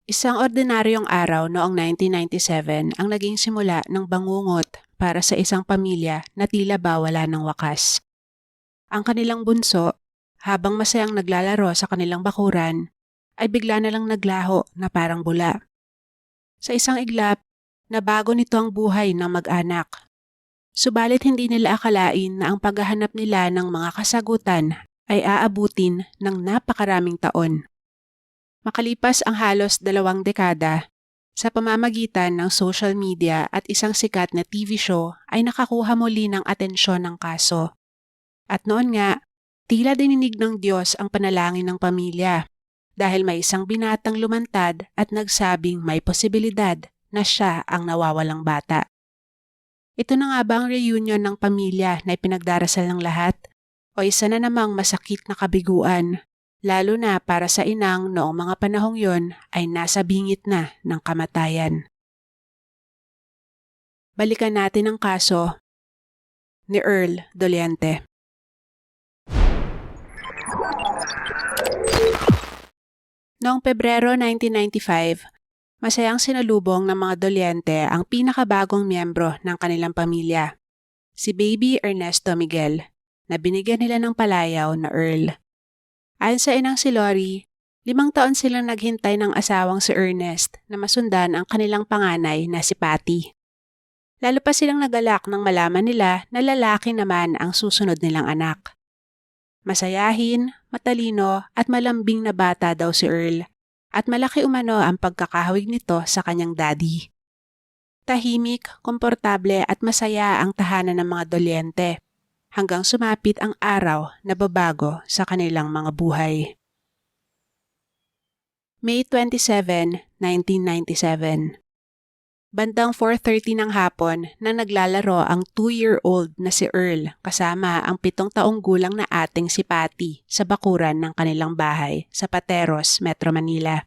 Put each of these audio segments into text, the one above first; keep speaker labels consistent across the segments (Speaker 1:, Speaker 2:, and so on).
Speaker 1: Isang ordinaryong araw noong 1997 ang naging simula ng bangungot para sa isang pamilya na tila ba wala ng wakas. Ang kanilang bunso, habang masayang naglalaro sa kanilang bakuran, ay bigla na lang naglaho na parang bula. Sa isang iglap, nabago nito ang buhay ng mag-anak. Subalit hindi nila akalain na ang paghahanap nila ng mga kasagutan ay aabutin ng napakaraming taon. Makalipas ang halos 2 dekada, sa pamamagitan ng social media at isang sikat na TV show ay nakakuha muli ng atensyon ng kaso. At noon nga, tila dininig ng Diyos ang panalangin ng pamilya dahil may isang binatang lumantad at nagsabing may posibilidad na siya ang nawawalang bata. Ito na nga ba ang reunion ng pamilya na ipinagdarasal ng lahat? O isa na namang masakit na kabiguan? Lalo na para sa inang noong mga panahong yon ay nasa bingit na ng kamatayan. Balikan natin ang kaso ni Earl Doliente. Noong Pebrero 1995, masayang sinalubong ng mga Doliente ang pinakabagong miyembro ng kanilang pamilya, si Baby Ernesto Miguel, na binigyan nila ng palayaw na Earl. Ayon sa inang si Lori, 5 taon silang naghintay ng asawang si Ernest na masundan ang kanilang panganay na si Patty. Lalo pa silang nagalak nang malaman nila na lalaki naman ang susunod nilang anak. Masayahin, matalino at malambing na bata daw si Earl at malaki umano ang pagkakahawig nito sa kanyang daddy. Tahimik, komportable at masaya ang tahanan ng mga Doliente. Hanggang sumapit ang araw na babago sa kanilang mga buhay. May 27, 1997. Bandang 4:30 ng hapon na naglalaro ang 2-year-old na si Earl kasama ang 7 taong gulang na ating si Patty sa bakuran ng kanilang bahay sa Pateros, Metro Manila.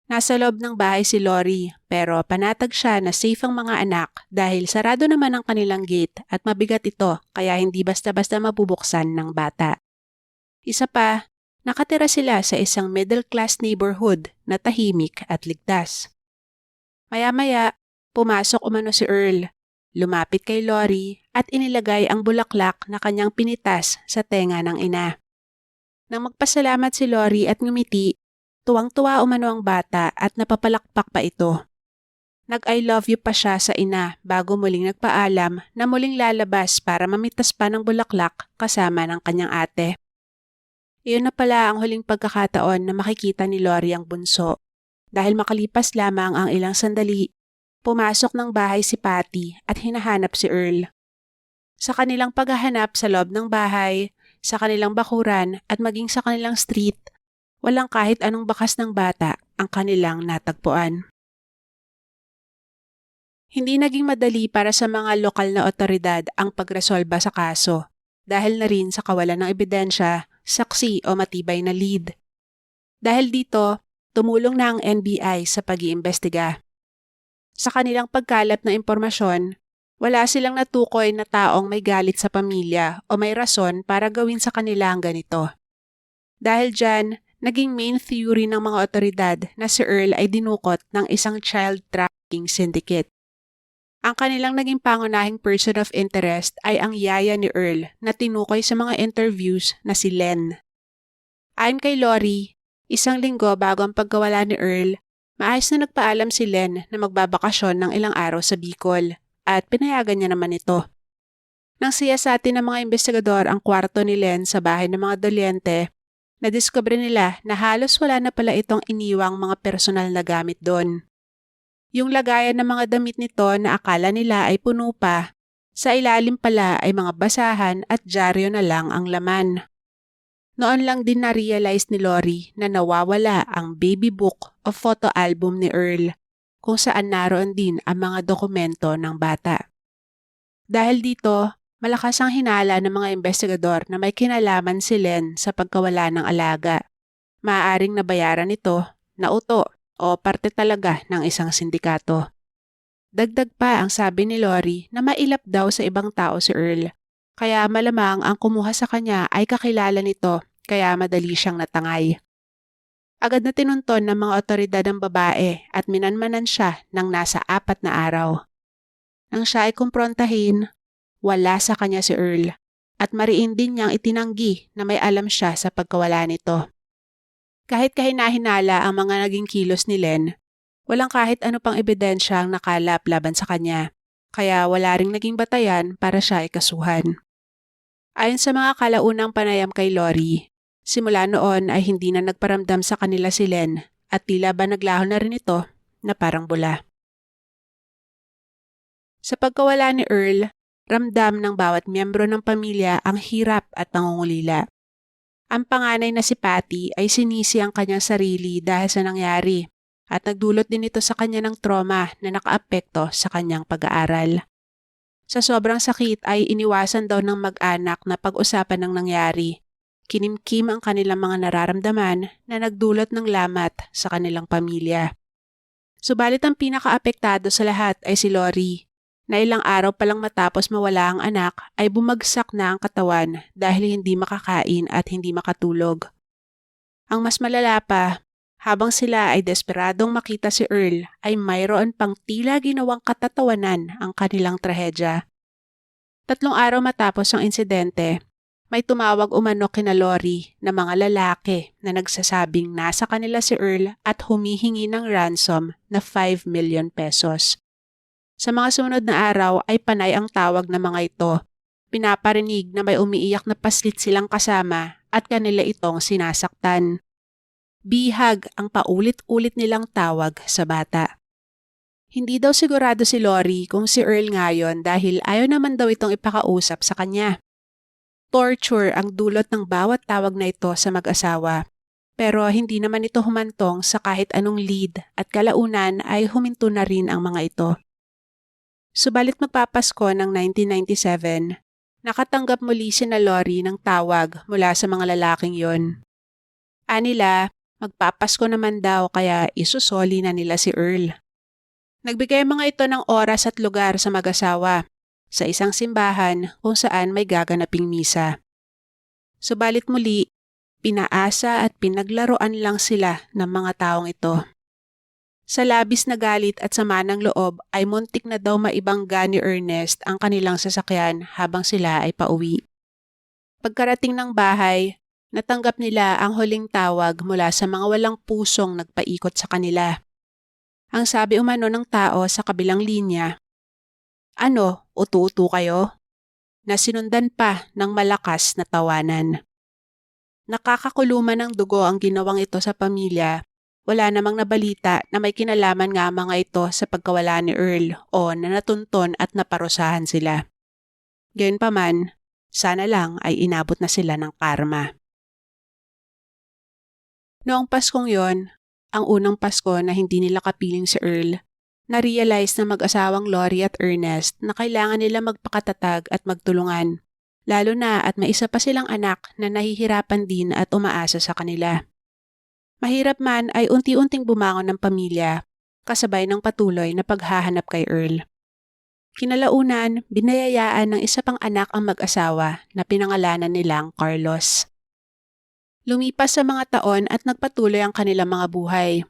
Speaker 1: Nasa loob ng bahay si Lori pero panatag siya na safe ang mga anak dahil sarado naman ang kanilang gate at mabigat ito kaya hindi basta-basta mabubuksan ng bata. Isa pa, nakatira sila sa isang middle-class neighborhood na tahimik at ligtas. Maya-maya, pumasok umano si Earl, lumapit kay Lori at inilagay ang bulaklak na kanyang pinitas sa tenga ng ina. Nang magpasalamat si Lori at ngumiti, tuwang-tuwa umano ang bata at napapalakpak pa ito. Nag-I love you pa siya sa ina bago muling nagpaalam na muling lalabas para mamitas pa ng bulaklak kasama ng kanyang ate. Iyon na pala ang huling pagkakataon na makikita ni Lori ang bunso. Dahil makalipas lamang ang ilang sandali, pumasok ng bahay si Patty at hinahanap si Earl. Sa kanilang paghahanap sa loob ng bahay, sa kanilang bakuran at maging sa kanilang street, walang kahit anong bakas ng bata ang kanilang natagpuan. Hindi naging madali para sa mga lokal na otoridad ang pagresolba sa kaso dahil na rin sa kawalan ng ebidensya, saksi o matibay na lead. Dahil dito, tumulong na ang NBI sa pag-iimbestiga. Sa kanilang pagkalap na impormasyon, wala silang natukoy na taong may galit sa pamilya o may rason para gawin sa kanila ang ganito. Dahil dyan, naging main theory ng mga otoridad na si Earl ay dinukot ng isang child trafficking syndicate. Ang kanilang naging pangunahing person of interest ay ang yaya ni Earl na tinukoy sa mga interviews na si Len. Ayon kay Lori, 1 linggo bago ang pagkawala ni Earl, maayos na nagpaalam si Len na magbabakasyon ng ilang araw sa Bicol at pinayagan niya naman ito. Nang siyasatin ng mga investigador ang kwarto ni Len sa bahay ng mga Doliente, nadiskubre nila na halos wala na pala itong iniwang mga personal na gamit doon. Yung lagayan ng mga damit nito na akala nila ay puno pa, sa ilalim pala ay mga basahan at dyaryo na lang ang laman. Noon lang din na-realize ni Lori na nawawala ang baby book o photo album ni Earl kung saan naroon din ang mga dokumento ng bata. Dahil dito, malakas ang hinala ng mga investigador na may kinalaman si Len sa pagkawala ng alaga. Maaaring nabayaran ito, nauto o parte talaga ng isang sindikato. Dagdag pa ang sabi ni Lori na mailap daw sa ibang tao si Earl. Kaya malamang ang kumuha sa kanya ay kakilala nito kaya madali siyang natangay. Agad na tinunton ng mga otoridad ang babae at minanmanan siya ng nasa 4 na araw. Nang siya ay kumprontahin, wala sa kanya si Earl at mariin din niyang itinanggi na may alam siya sa pagkawala nito. Kahit kahinahinala ang mga naging kilos ni Len, walang kahit ano pang ebidensya ang nakalap laban sa kanya, kaya wala ring naging batayan para siya ikasuhan. Ayon sa mga kalaunang panayam kay Lori, simula noon ay hindi na nagparamdam sa kanila si Len at tila ba naglaho na rin ito na parang bula. Sa pagkawala ni Earl, ramdam ng bawat miyembro ng pamilya ang hirap at pangungulila. Ang panganay na si Patty ay sinisi ang kanyang sarili dahil sa nangyari at nagdulot din ito sa kanya ng trauma na nakaapekto sa kanyang pag-aaral. Sa sobrang sakit ay iniwasan daw ng mag-anak na pag-usapan ng nangyari. Kinimkim ang kanilang mga nararamdaman na nagdulot ng lamat sa kanilang pamilya. Subalit ang pinakaapektado sa lahat ay si Lori, na ilang araw pa lang matapos mawala ang anak ay bumagsak na ang katawan dahil hindi makakain at hindi makatulog. Ang mas malala pa, habang sila ay desperadong makita si Earl ay mayroon pang tila ginawang katatawanan ang kanilang trahedya. 3 araw matapos ang insidente, may tumawag umano kina Lori na mga lalaki na nagsasabing nasa kanila si Earl at humihingi ng ransom na 5 million pesos. Sa mga sunod na araw ay panay ang tawag ng mga ito. Pinaparinig na may umiiyak na paslit silang kasama at kanila itong sinasaktan. Bihag ang paulit-ulit nilang tawag sa bata. Hindi daw sigurado si Lori kung si Earl ngayon dahil ayaw naman daw itong ipakausap sa kanya. Torture ang dulot ng bawat tawag na ito sa mag-asawa. Pero hindi naman ito humantong sa kahit anong lead at kalaunan ay huminto na rin ang mga ito. Subalit magpapasko ng 1997, nakatanggap muli sina Lori ng tawag mula sa mga lalaking yon. Anila, magpapasko naman daw kaya isusoli na nila si Earl. Nagbigay mga ito ng oras at lugar sa mag-asawa sa isang simbahan kung saan may gaganaping misa. Subalit muli, pinaasa at pinaglaruan lang sila ng mga taong ito. Sa labis na galit at sama ng loob ay muntik na daw maibangga ni Ernest ang kanilang sasakyan habang sila ay pauwi. Pagkarating ng bahay, natanggap nila ang huling tawag mula sa mga walang pusong nagpaikot sa kanila. Ang sabi umano ng tao sa kabilang linya, "Ano, utu-utu kayo?" na sinundan pa ng malakas na tawanan. Nakakakuluman ng dugo ang ginawang ito sa pamilya. Wala namang nabalita na may kinalaman nga mga ito sa pagkawala ni Earl o na natunton at naparusahan sila. Gayunpaman, sana lang ay inabot na sila ng karma. Noong Paskong yon, ang unang Pasko na hindi nila kapiling si Earl, na-realize ng mag-asawang Lori at Ernest na kailangan nila magpakatatag at magtulungan, lalo na at may isa pa silang anak na nahihirapan din at umaasa sa kanila. Mahirap man ay unti-unting bumangon ng pamilya, kasabay ng patuloy na paghahanap kay Earl. Kinalaunan, binayayaan ng isa pang anak ang mag-asawa na pinangalanan nilang Carlos. Lumipas sa mga taon at nagpatuloy ang kanilang mga buhay.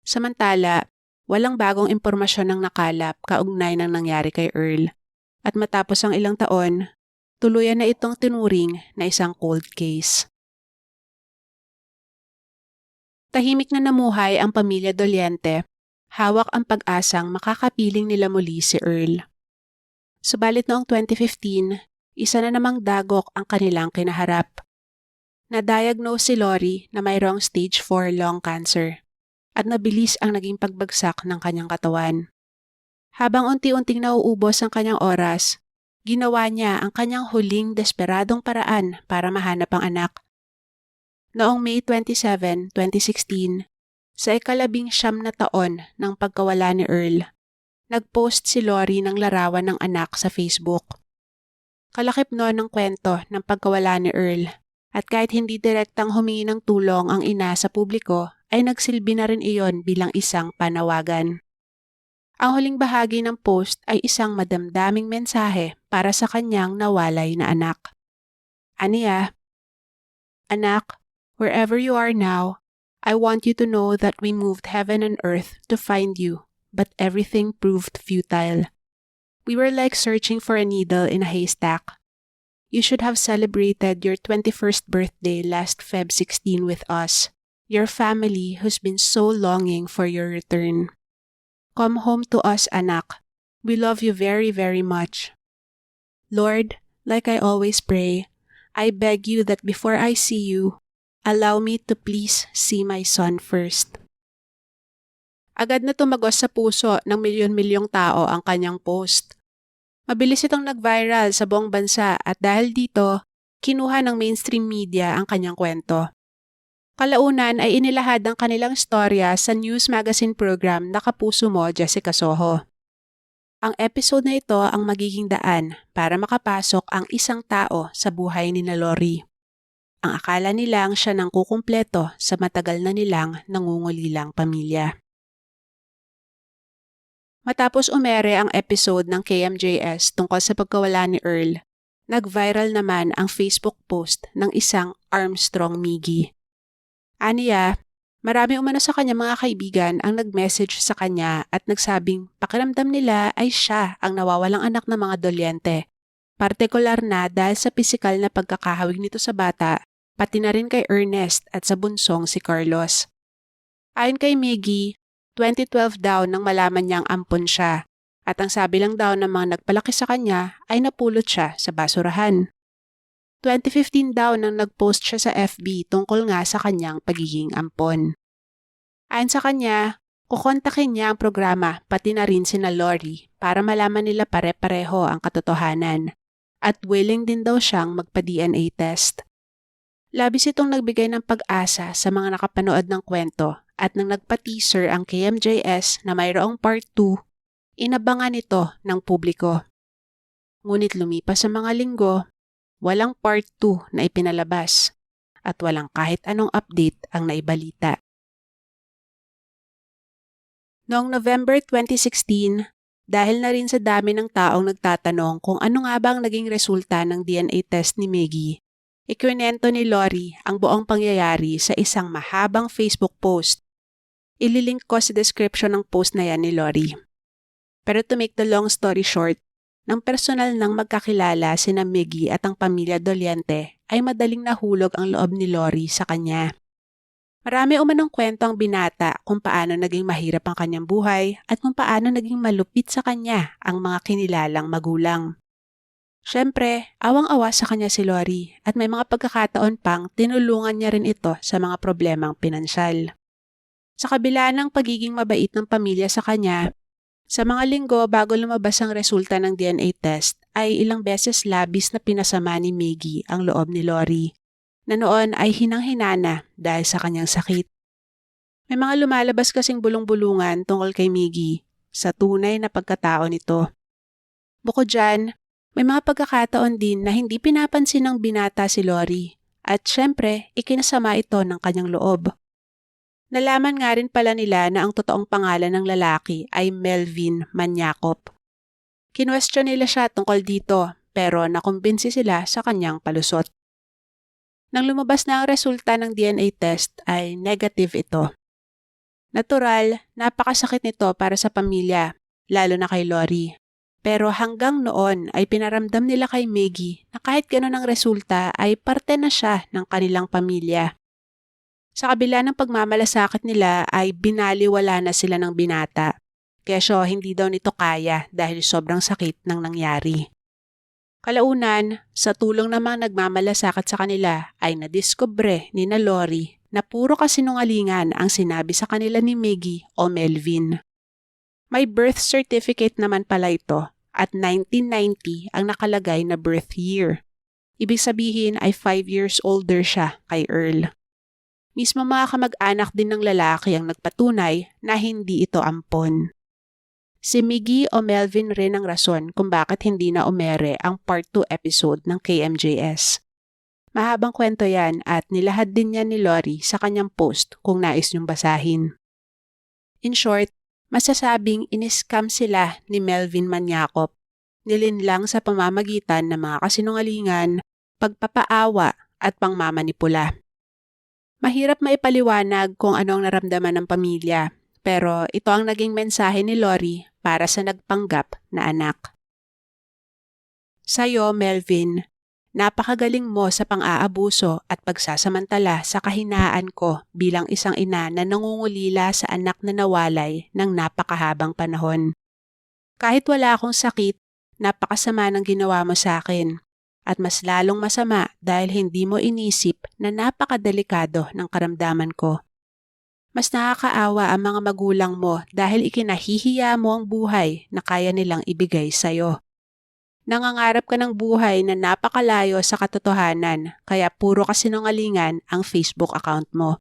Speaker 1: Samantala, walang bagong impormasyon ang nakalap kaugnay ng nangyari kay Earl. At matapos ang ilang taon, tuluyan na itong tinuring na isang cold case. Tahimik na namuhay ang pamilya Doliente, hawak ang pag-asang makakapiling nila muli si Earl. Subalit noong 2015, isa na namang dagok ang kanilang kinaharap. Na-diagnose si Lori na mayroong stage 4 lung cancer at nabilis ang naging pagbagsak ng kanyang katawan. Habang unti-unting nauubos ang kanyang oras, ginawa niya ang kanyang huling desperadong paraan para mahanap ang anak. Noong May 27, 2016, sa ika-19 na taon ng pagkawala ni Earl, nag-post si Lori ng larawan ng anak sa Facebook. Kalakip noon ng kwento ng pagkawala ni Earl at kahit hindi direktang humingi ng tulong ang ina sa publiko ay nagsilbi na rin iyon bilang isang panawagan. Ang huling bahagi ng post ay isang madamdaming mensahe para sa kanyang nawalay na anak. Aniya, "Anak, wherever you are now, I want you to know that we moved heaven and earth to find you, but everything proved futile. We were like searching for a needle in a haystack. You should have celebrated your 21st birthday last Feb 16 with us, your family who's been so longing for your return. Come home to us, anak. We love you very, very much. Lord, like I always pray, I beg you that before I see you, allow me to please see my son first. Agad na tumagos sa puso ng milyon-milyong tao ang kanyang post. Mabilis itong nag-viral sa buong bansa at dahil dito, kinuha ng mainstream media ang kanyang kwento. Kalaunan ay inilahad ang kanilang storya sa news magazine program na Kapuso Mo, Jessica Soho. Ang episode na ito ang magiging daan para makapasok ang isang tao sa buhay ni Lori. Ang akala nilang siya nang kukumpleto sa matagal na nilang nangungulilang pamilya. Matapos umere ang episode ng KMJS tungkol sa pagkawala ni Earl, nag-viral naman ang Facebook post ng isang Armstrong Miggy. Aniya, marami umano sa kanya mga kaibigan ang nag-message sa kanya at nagsabing pakiramdam nila ay siya ang nawawalang anak ng mga dolyente. Partikular na dahil sa pisikal na pagkakahawig nito sa bata, pati na rin kay Ernest at sa bunsong si Carlos. Ayon kay Miggy, 2012 daw nang malaman niyang ampon siya at ang sabi lang daw ng mga nagpalaki sa kanya ay napulot siya sa basurahan. 2015 daw nang nag-post siya sa FB tungkol nga sa kanyang pagiging ampon. Ayon sa kanya, kukontakin niya ang programa pati na rin sina Lori para malaman nila pare-pareho ang katotohanan at willing din daw siyang magpa-DNA test. Labis itong nagbigay ng pag-asa sa mga nakapanood ng kwento at nang nagpa-teaser ang KMJS na mayroong part 2, inabangan ito ng publiko. Ngunit lumipas sa mga linggo, walang part 2 na ipinalabas at walang kahit anong update ang naibalita. Noong November 2016, dahil na rin sa dami ng taong nagtatanong kung ano nga ba ang naging resulta ng DNA test ni Miggy, ikwinento ni Lori ang buong pangyayari sa isang mahabang Facebook post. Ililink ko sa description ng post na yan ni Lori. Pero to make the long story short, ng personal nang magkakilala sina Miggy at ang pamilya Doliente ay madaling nahulog ang loob ni Lori sa kanya. Marami umanong kwento ang binata kung paano naging mahirap ang kanyang buhay at kung paano naging malupit sa kanya ang mga kinilalang magulang. Siyempre, awang-awa sa kanya si Lori at may mga pagkakataon pang tinulungan niya rin ito sa mga problemang pinansyal. Sa kabila ng pagiging mabait ng pamilya sa kanya, sa mga linggo bago lumabas ang resulta ng DNA test ay ilang beses labis na pinasama ni Miggy ang loob ni Lori, na noon ay hinang-hinana dahil sa kanyang sakit. May mga lumalabas kasing bulong-bulungan tungkol kay Miggy sa tunay na pagkatao nito. Bukod dyan, may mga pagkakataon din na hindi pinapansin ng binata si Lori at syempre ikinasama ito ng kanyang loob. Nalaman nga rin pala nila na ang totoong pangalan ng lalaki ay Melvin Maniakop. Kinwestiyon nila siya tungkol dito pero nakumbinsi sila sa kanyang palusot. Nang lumabas na ang resulta ng DNA test ay negative ito. Natural, napakasakit nito para sa pamilya, lalo na kay Lori. Pero hanggang noon ay pinaramdam nila kay Miggy na kahit gano'n ang resulta ay parte na siya ng kanilang pamilya. Sa kabila ng pagmamalasakit nila ay binaliwala na sila ng binata. Kesyo hindi daw nito kaya dahil sobrang sakit ng nangyari. Kalaunan, sa tulong ng mga nagmamalasakit sa kanila ay nadiskubre ni na Lori na puro kasinungalingan ang sinabi sa kanila ni Miggy o Melvin. May birth certificate naman pala ito at 1990 ang nakalagay na birth year. Ibig sabihin ay 5 years older siya kay Earl. Mismo mga kamag-anak din ng lalaki ang nagpatunay na hindi ito ampon. Si Miggy o Melvin rin ang rason kung bakit hindi na umere ang part 2 episode ng KMJS. Mahabang kwento yan at nilahad din yan ni Lori sa kanyang post kung nais niyong basahin. In short, masasabing in-scam sila ni Melvin Maniakop, nilinlang sa pamamagitan ng mga kasinungalingan, pagpapaawa at pangmamanipula. Mahirap maipaliwanag kung anong naramdaman ng pamilya, pero ito ang naging mensahe ni Lori para sa nagpanggap na anak. Sa'yo, Melvin, napakagaling mo sa pang-aabuso at pagsasamantala sa kahinaan ko bilang isang ina na nangungulila sa anak na nawalay ng napakahabang panahon. Kahit wala akong sakit, napakasama ng ginawa mo sa akin. At mas lalong masama dahil hindi mo inisip na napakadelikado ng karamdaman ko. Mas nakakaawa ang mga magulang mo dahil ikinahihiya mo ang buhay na kaya nilang ibigay sa'yo. Nangangarap ka ng buhay na napakalayo sa katotohanan kaya puro kasinungalingan ang Facebook account mo.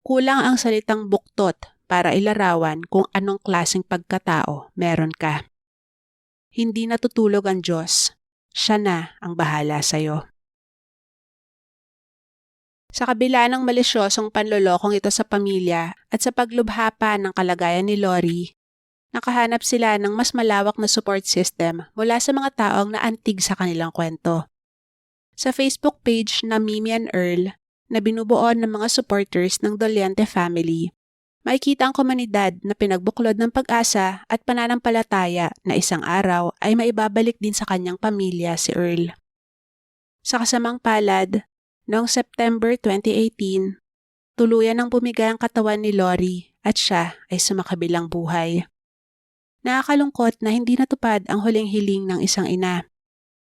Speaker 1: Kulang ang salitang buktot para ilarawan kung anong klaseng pagkatao meron ka. Hindi natutulog ang Diyos. Siya na ang bahala sa'yo. Sa kabila ng malisyosong panlolokong ito sa pamilya at sa paglubha pa ng kalagayan ni Lori, nakahanap sila ng mas malawak na support system mula sa mga taong naantig sa kanilang kwento. Sa Facebook page na Mimi and Earl, na binubuo ng mga supporters ng Doliente family, makikita ang komunidad na pinagbuklod ng pag-asa at pananampalataya na isang araw ay maibabalik din sa kanyang pamilya si Earl. Sa kasamang palad, noong September 2018, tuluyan ng bumigay ang katawan ni Lori at siya ay sumakabilang buhay. Nakakalungkot na hindi natupad ang huling hiling ng isang ina.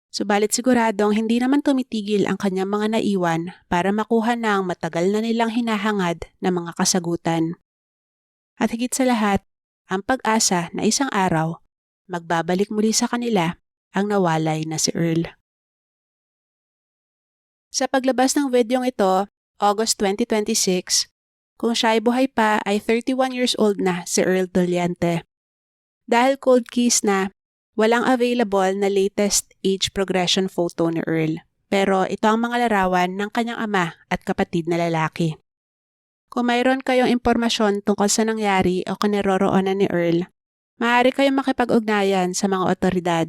Speaker 1: Subalit siguradong hindi naman tumitigil ang kanyang mga naiwan para makuha na ang matagal na nilang hinahangad na mga kasagutan. At higit sa lahat, ang pag-asa na isang araw, magbabalik muli sa kanila ang nawalay na si Earl. Sa paglabas ng videong ito, August 2026, kung siya ay buhay pa ay 31 years old na si Earl Doliente. Dahil cold case na, walang available na latest age progression photo ni Earl, pero ito ang mga larawan ng kanyang ama at kapatid na lalaki. Kung mayroon kayong impormasyon tungkol sa nangyari o kinaroroonan ni Earl, maaari kayong makipag-ugnayan sa mga otoridad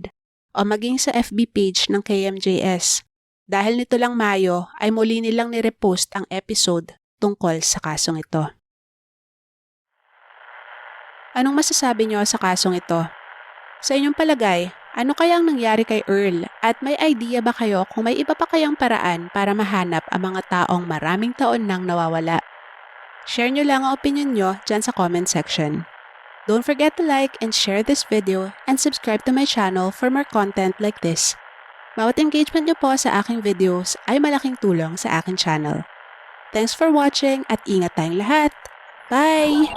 Speaker 1: o maging sa FB page ng KMJS. Dahil nito lang Mayo ay muli nilang nirepost ang episode tungkol sa kasong ito. Anong masasabi niyo sa kasong ito? Sa inyong palagay, ano kaya ang nangyari kay Earl at may idea ba kayo kung may iba pa kayang paraan para mahanap ang mga taong maraming taon nang nawawala? Share nyo lang ang opinion nyo dyan sa comment section. Don't forget to like and share this video and subscribe to my channel for more content like this. Bawat engagement nyo po sa aking videos ay malaking tulong sa aking channel. Thanks for watching at ingat tayong lahat! Bye!